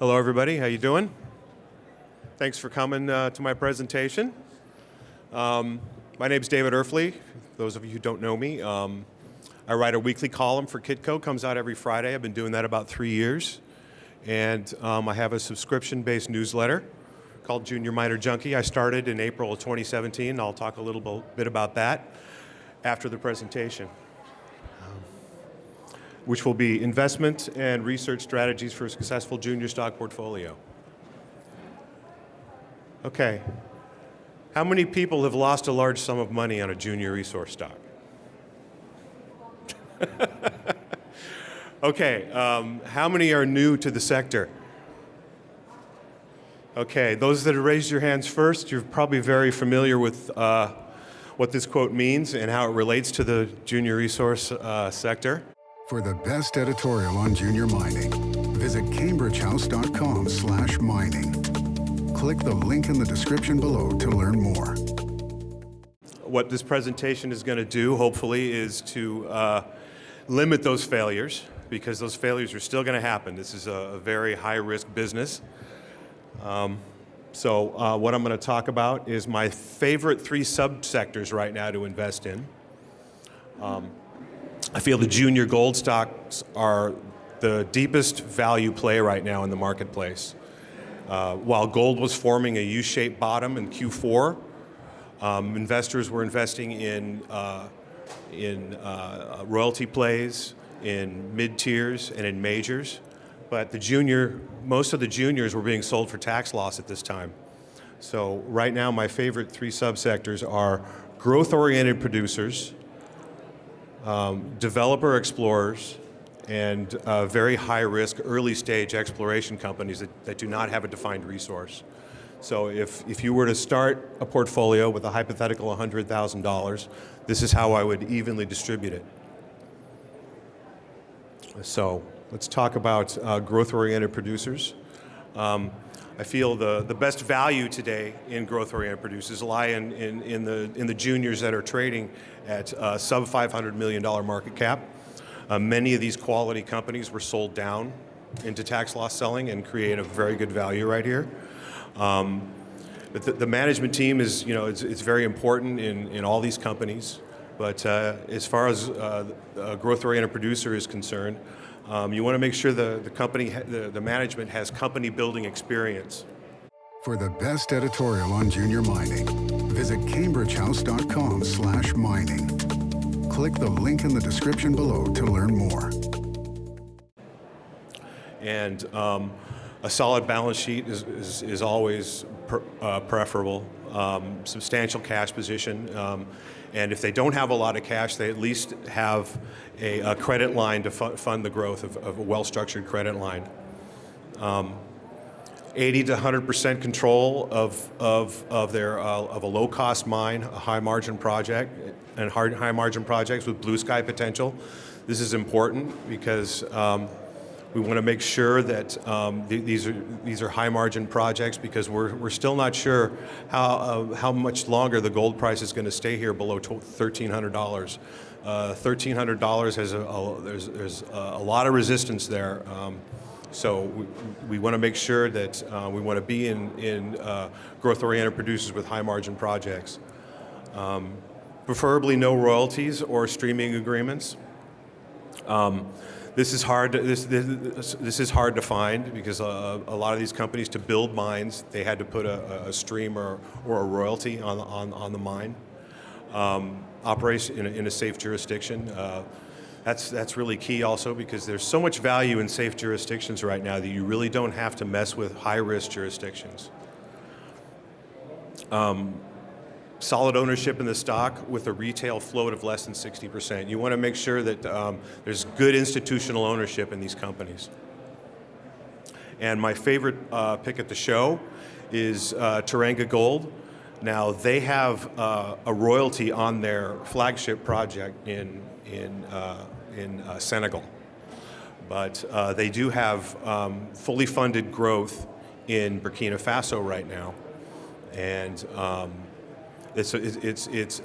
Hello, everybody. How you doing? Thanks for coming to my presentation. My name's David Erfle. Those of you who don't know me, I write a weekly column for Kitco. Comes out every Friday. I've been doing that about 3 years. And I have a subscription-based newsletter called Junior Miner Junkie. I started in April of 2017. I'll talk a little bit about that after the presentation, which will be investment and research strategies for a successful junior stock portfolio. Okay, how many people have lost a large sum of money on a junior resource stock? Okay, how many are new to the sector? Okay, those that have raised your hands first, you're probably very familiar with what this quote means and how it relates to the junior resource sector. For the best editorial on junior mining, visit cambridgehouse.com/mining. Click the link in the description below to learn more. What this presentation is going to do, hopefully, is to limit those failures, because those failures are still going to happen. This is a very high-risk business. So what I'm going to talk about is my favorite 3 subsectors right now to invest in. I feel the junior gold stocks are the deepest value play right now in the marketplace. While gold was forming a U-shaped bottom in Q4, investors were investing in royalty plays, in mid-tiers, and in majors. But most of the juniors were being sold for tax loss at this time. So right now, my favorite 3 subsectors are growth-oriented producers, developer explorers, and very high-risk early-stage exploration companies that do not have a defined resource. So if you were to start a portfolio with a hypothetical $100,000, this is how I would evenly distribute it. So let's talk about growth-oriented producers. I feel the best value today in growth-oriented producers lie in the juniors that are trading at sub $500 million market cap. Many of these quality companies were sold down into tax loss selling and create a very good value right here. The management team is, it's very important in all these companies. But as far as a growth-oriented producer is concerned, you want to make sure the management has company building experience. For the best editorial on junior mining, visit cambridgehouse.com/mining. Click the link in the description below to learn more. And a solid balance sheet is always preferable. Substantial cash position. And if they don't have a lot of cash, they at least have a credit line to fund the growth of a well-structured credit line. 80 to 100% control of a low-cost mine, a high-margin project, and high-margin projects with blue sky potential. This is important because we want to make sure that these are high-margin projects, because we're still not sure how much longer the gold price is going to stay here below $1,300. $1,300 has there's a lot of resistance there. So we want to make sure that we want to be in growth-oriented producers with high-margin projects. Preferably no royalties or streaming agreements. This is hard to find, because a lot of these companies, to build mines, they had to put a stream or a royalty on the mine. Operation in a safe jurisdiction. That's really key also, because there's so much value in safe jurisdictions right now that you really don't have to mess with high-risk jurisdictions. Solid ownership in the stock with a retail float of less than 60%. You want to make sure that there's good institutional ownership in these companies. And my favorite pick at the show is Teranga Gold. Now, they have a royalty on their flagship project in Senegal. But they do have fully funded growth in Burkina Faso right now. And it's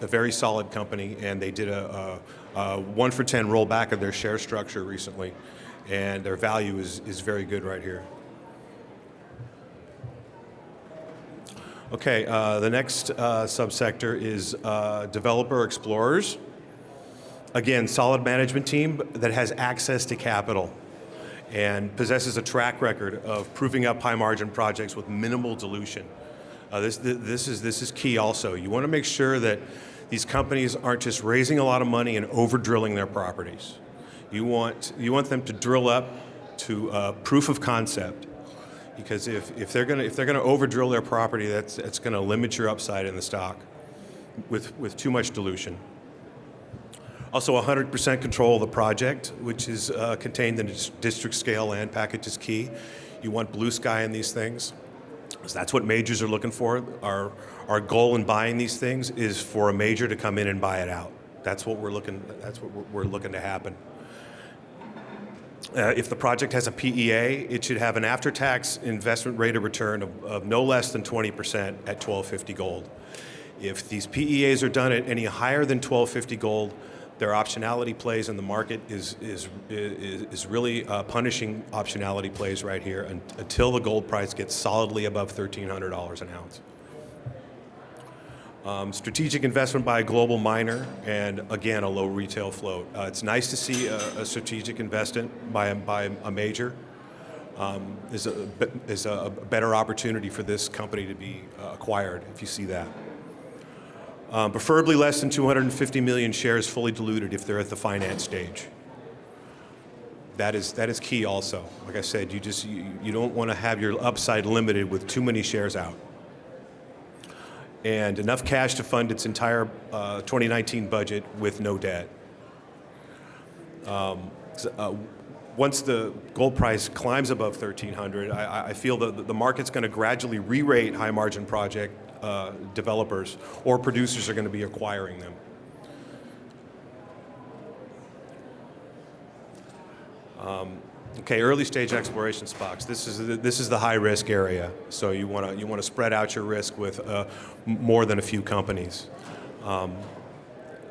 a very solid company, and they did a 1-for-10 rollback of their share structure recently, and their value is very good right here. Okay, the next subsector is developer explorers. Again, solid management team that has access to capital and possesses a track record of proving up high margin projects with minimal dilution. This is key also. You want to make sure that these companies aren't just raising a lot of money and over drilling their properties. You want them to drill up to proof of concept, because if they're gonna over drill their property, that's going to limit your upside in the stock with too much dilution. Also, 100% control of the project, which is contained in a district scale land package, is key. You want blue sky in these things. So that's what majors are looking for. Our goal in buying these things is for a major to come in and buy it out. That's what we're looking to happen. If the project has a PEA, it should have an after-tax investment rate of return of no less than 20% at $12.50 gold. If these PEAs are done at any higher than $12.50 gold, their optionality plays in the market is really punishing optionality plays right here until the gold price gets solidly above $1,300 an ounce. Strategic investment by a global miner, and again, a low retail float. It's nice to see a strategic investment by a major. Is a better opportunity for this company to be acquired if you see that. Preferably less than 250 million shares fully diluted if they're at the finance stage. That is key also. Like I said, you don't want to have your upside limited with too many shares out. And enough cash to fund its entire 2019 budget with no debt. Once the gold price climbs above 1,300, I feel that the market's going to gradually re-rate high margin project developers, or producers are going to be acquiring them. Okay, early stage exploration stocks. This is the high risk area. So you want to spread out your risk with more than a few companies.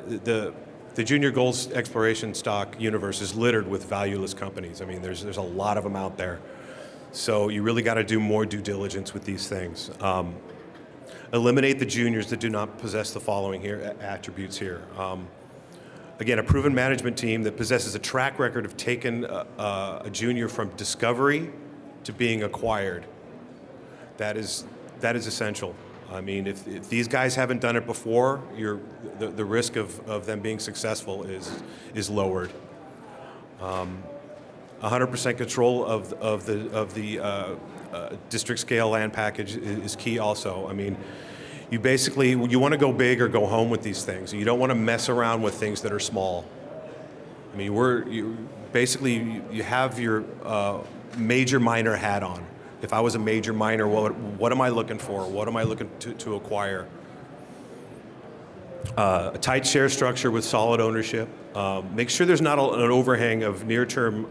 The junior gold exploration stock universe is littered with valueless companies. I mean, there's a lot of them out there. So you really got to do more due diligence with these things. Eliminate the juniors that do not possess the following attributes here. Again, a proven management team that possesses a track record of taking a junior from discovery to being acquired. That is essential. I mean, if these guys haven't done it before, the risk of them being successful is lowered. 100% control of the district scale land package is key also. I mean, you want to go big or go home with these things. You don't want to mess around with things that are small. I mean, you have your major miner hat on. If I was a major miner, what am I looking for? What am I looking to acquire? A tight share structure with solid ownership. Make sure there's not an overhang of near-term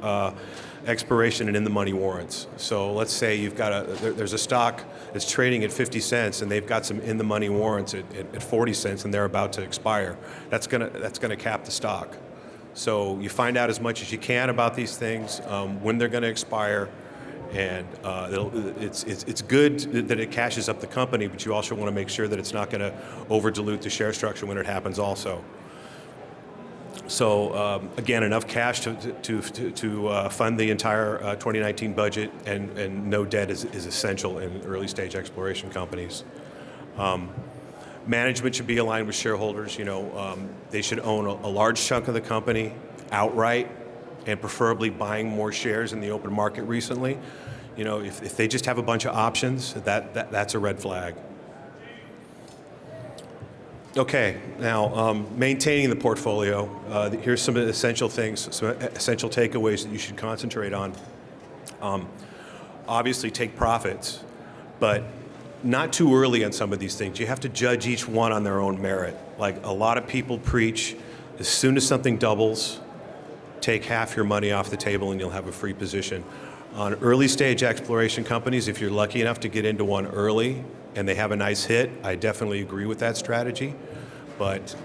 expiration and in-the-money warrants. So let's say there's a stock that's trading at 50 cents and they've got some in-the-money warrants at 40 cents and they're about to expire. That's gonna cap the stock. So you find out as much as you can about these things, when they're going to expire, and it's good that it cashes up the company, but you also want to make sure that it's not going to over dilute the share structure when it happens also. So again, enough cash to fund the entire 2019 budget, and no debt is essential in early stage exploration companies. Management should be aligned with shareholders. They should own a large chunk of the company outright, and preferably buying more shares in the open market recently. If they just have a bunch of options, that's a red flag. Okay, now maintaining the portfolio. Here's some essential things, some essential takeaways that you should concentrate on. Obviously, take profits, but not too early on some of these things. You have to judge each one on their own merit. Like a lot of people preach, as soon as something doubles, take half your money off the table and you'll have a free position. On early stage exploration companies, if you're lucky enough to get into one early and they have a nice hit, I definitely agree with that strategy. But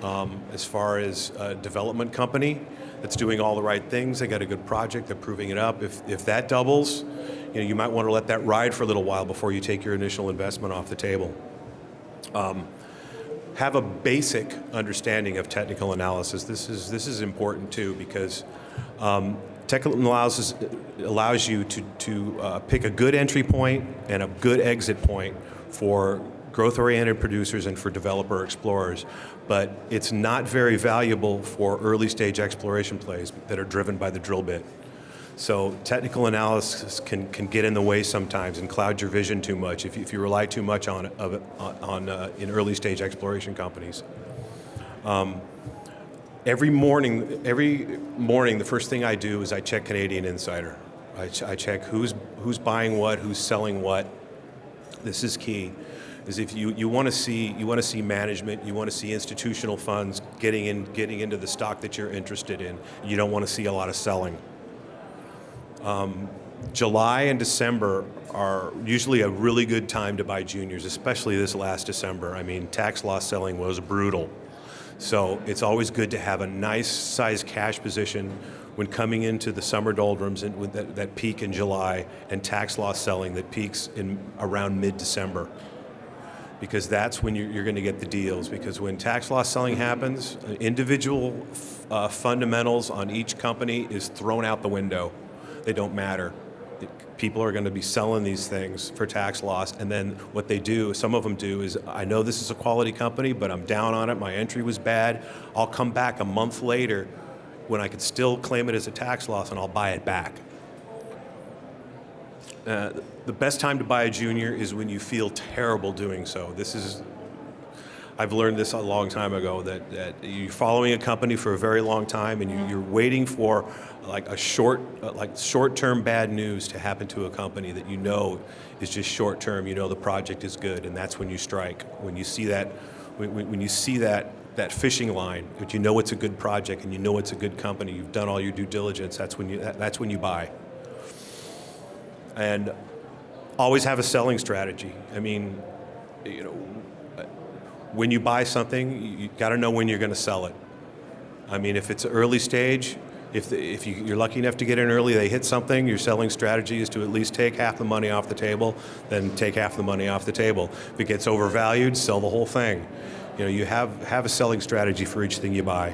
as far as a development company that's doing all the right things, they got a good project, they're proving it up. If that doubles, you might want to let that ride for a little while before you take your initial investment off the table. Have a basic understanding of technical analysis. This is important too, because technical analysis allows you to pick a good entry point and a good exit point for growth-oriented producers and for developer explorers. But it's not very valuable for early-stage exploration plays that are driven by the drill bit. So technical analysis can get in the way sometimes and cloud your vision too much if you rely too much on in early stage exploration companies. Every morning, the first thing I do is I check Canadian Insider. I check who's buying what, who's selling what. This is key. Is if you want to see management, you want to see institutional funds getting into the stock that you're interested in. You don't want to see a lot of selling. July and December are usually a really good time to buy juniors, especially this last December. I mean, tax loss selling was brutal. So it's always good to have a nice size cash position when coming into the summer doldrums and with that peak in July, and tax loss selling that peaks in around mid-December. Because that's when you're going to get the deals. Because when tax loss selling happens, individual fundamentals on each company is thrown out the window. They don't matter. People are going to be selling these things for tax loss, and then what they do, some of them do, is I know this is a quality company, but I'm down on it, my entry was bad. I'll come back a month later when I could still claim it as a tax loss, and I'll buy it back. The best time to buy a junior is when you feel terrible doing so. I've learned this a long time ago, that you're following a company for a very long time and you're waiting for like a short-term bad news to happen to a company that you know is just short-term. You know the project is good, and that's when you strike. When you see that, when you see that fishing line, but you know it's a good project and you know it's a good company. You've done all your due diligence. That's when you buy. And always have a selling strategy. I mean, when you buy something, you got to know when you're going to sell it. I mean, if it's early stage, if you're lucky enough to get in early, they hit something, your selling strategy is to at least take half the money off the table, then take half the money off the table. If it gets overvalued, sell the whole thing. You have a selling strategy for each thing you buy.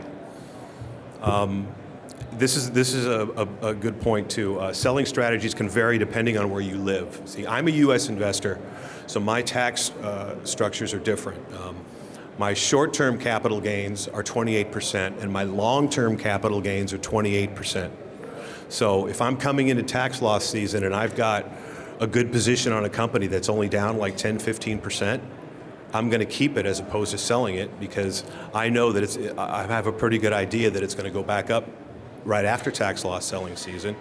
This is a good point too. Selling strategies can vary depending on where you live. See, I'm a U.S. investor, so my tax structures are different. My short-term capital gains are 28%, and my long-term capital gains are 28%. So if I'm coming into tax loss season and I've got a good position on a company that's only down like 10, 15%, I'm going to keep it as opposed to selling it, because I know that I have a pretty good idea that it's going to go back up right after tax loss selling season.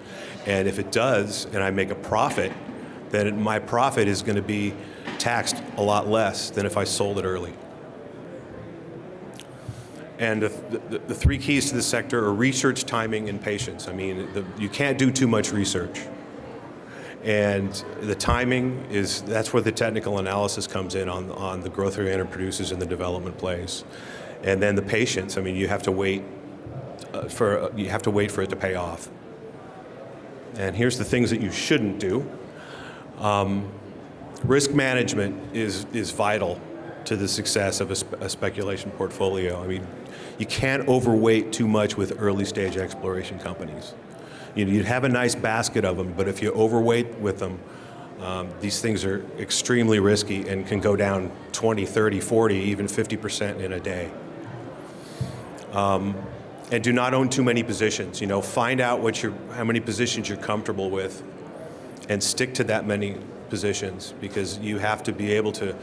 And if it does, and I make a profit, then my profit is going to be taxed a lot less than if I sold it early. And the three keys to the sector are research, timing, and patience. I mean, you can't do too much research. And the timing that's where the technical analysis comes in on the growth-oriented producers and the development plays. And then the patience, I mean, you have to wait for it to pay off. And here's the things that you shouldn't do. Risk management is vital to the success of a speculation portfolio. I mean, you can't overweight too much with early stage exploration companies. You'd have a nice basket of them, but if you overweight with them, these things are extremely risky and can go down 20, 30, 40, even 50% in a day. And do not own too many positions. Find out how many positions you're comfortable with, and stick to that many positions, because you have to be able to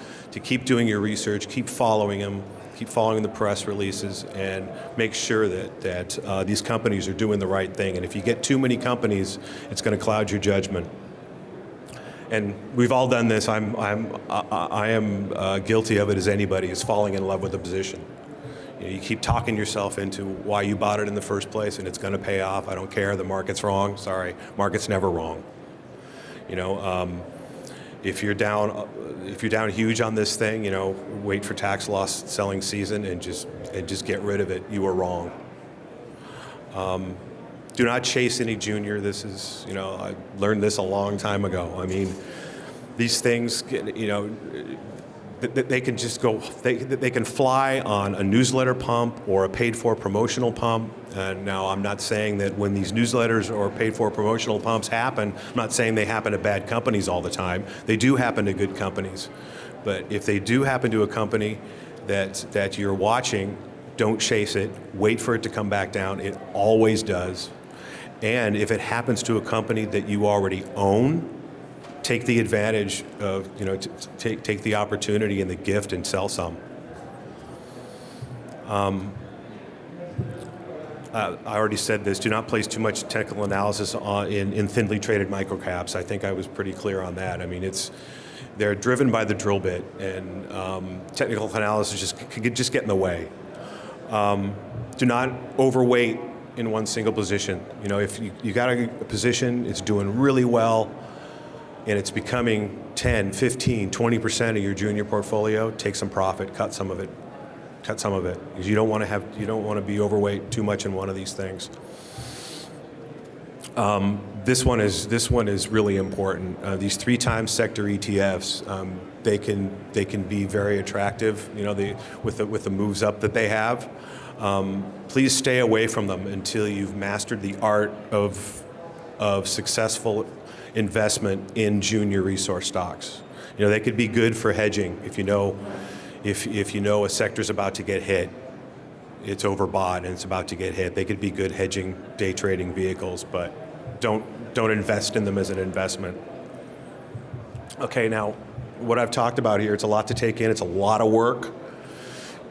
keep doing your research, keep following them, keep following the press releases, and make sure that these companies are doing the right thing. And if you get too many companies, it's going to cloud your judgment. And we've all done this. I am guilty of it as anybody, is falling in love with a position. You keep talking yourself into why you bought it in the first place, and it's going to pay off. I don't care. The market's wrong. Sorry, market's never wrong. If you're down huge on this thing, wait for tax loss selling season and just get rid of it. You were wrong. Do not chase any junior. This is, I learned this a long time ago. I mean, these things, that they can just go, they can fly on a newsletter pump or a paid-for promotional pump. And now I'm not saying that when these newsletters or paid-for promotional pumps happen, I'm not saying they happen to bad companies all the time. They do happen to good companies. But if they do happen to a company that you're watching, don't chase it. Wait for it to come back down. It always does. And if it happens to a company that you already own, take the advantage of, take the opportunity and the gift and sell some. I already said this, do not place too much technical analysis in thinly traded microcaps. I think I was pretty clear on that. I mean, they're driven by the drill bit, and technical analysis can just get in the way. Do not overweight in one single position. If you got a position, it's doing really well, and it's becoming 10, 15, 20% of your junior portfolio, take some profit, cut some of it, because you don't want to be overweight too much in one of these things. This one is really important. These 3x sector ETFs, they can be very attractive. With the moves up that they have. Please stay away from them until you've mastered the art of successful investment in junior resource stocks. They could be good for hedging if you know a sector's about to get hit, it's overbought and it's about to get hit. They could be good hedging, day trading vehicles, but don't invest in them as an investment. Okay, now what I've talked about here, it's a lot to take in. It's a lot of work.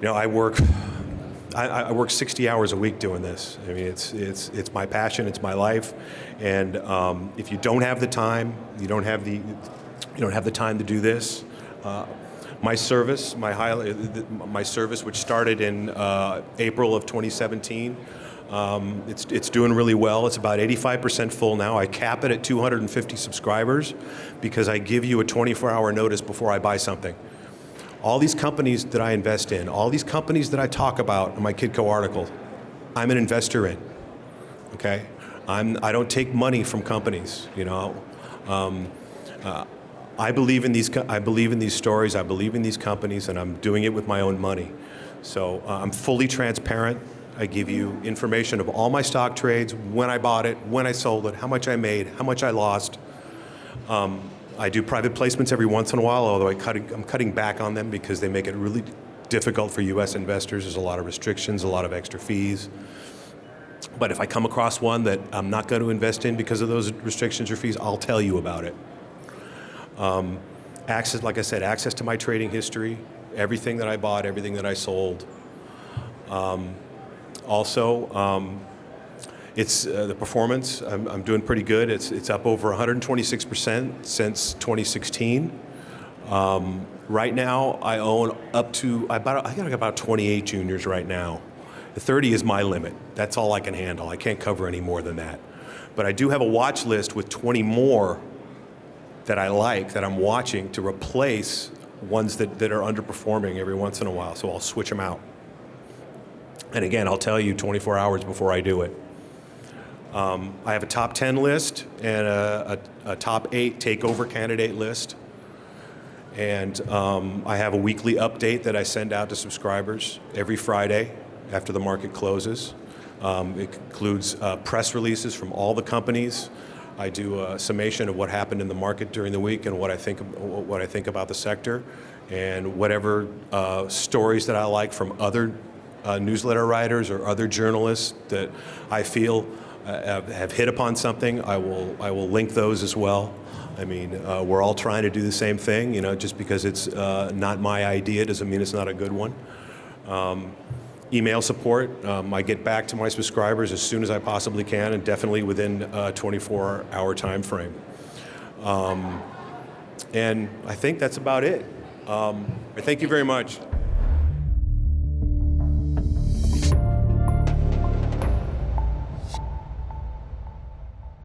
I work 60 hours a week doing this. I mean, it's my passion, it's my life, and if you don't have the time, you don't have the time to do this. My service, which started in April of 2017, it's doing really well. It's about 85% full now. I cap it at 250 subscribers because I give you a 24-hour notice before I buy something. All these companies that I invest in, all these companies that I talk about in my Kidco article, I'm an investor in. Okay, I don't take money from companies. I believe in these stories. I believe in these companies, and I'm doing it with my own money. So I'm fully transparent. I give you information of all my stock trades, when I bought it, when I sold it, how much I made, how much I lost. I do private placements every once in a while, although I'm cutting back on them because they make it really difficult for U.S. investors. There's a lot of restrictions, a lot of extra fees. But if I come across one that I'm not going to invest in because of those restrictions or fees, I'll tell you about it. Access, like I said, access to my trading history, everything that I bought, everything that I sold. It's the performance. I'm doing pretty good. It's up over 126% since 2016. Right now, I own up to I got about 28 juniors right now. The 30 is my limit. That's all I can handle. I can't cover any more than that. But I do have a watch list with 20 more that I like, that I'm watching to replace ones that are underperforming every once in a while. So I'll switch them out. And again, I'll tell you 24 hours before I do it. I have a top 10 list and a top 8 takeover candidate list. And I have a weekly update that I send out to subscribers every Friday after the market closes. It includes press releases from all the companies. I do a summation of what happened in the market during the week and what I think about the sector, and whatever stories that I like from other newsletter writers or other journalists that I feel have hit upon something. I will link those as well. I mean, we're all trying to do the same thing. Just because it's not my idea doesn't mean it's not a good one. Email support. I get back to my subscribers as soon as I possibly can, and definitely within a 24-hour time frame. And I think that's about it. I thank you very much.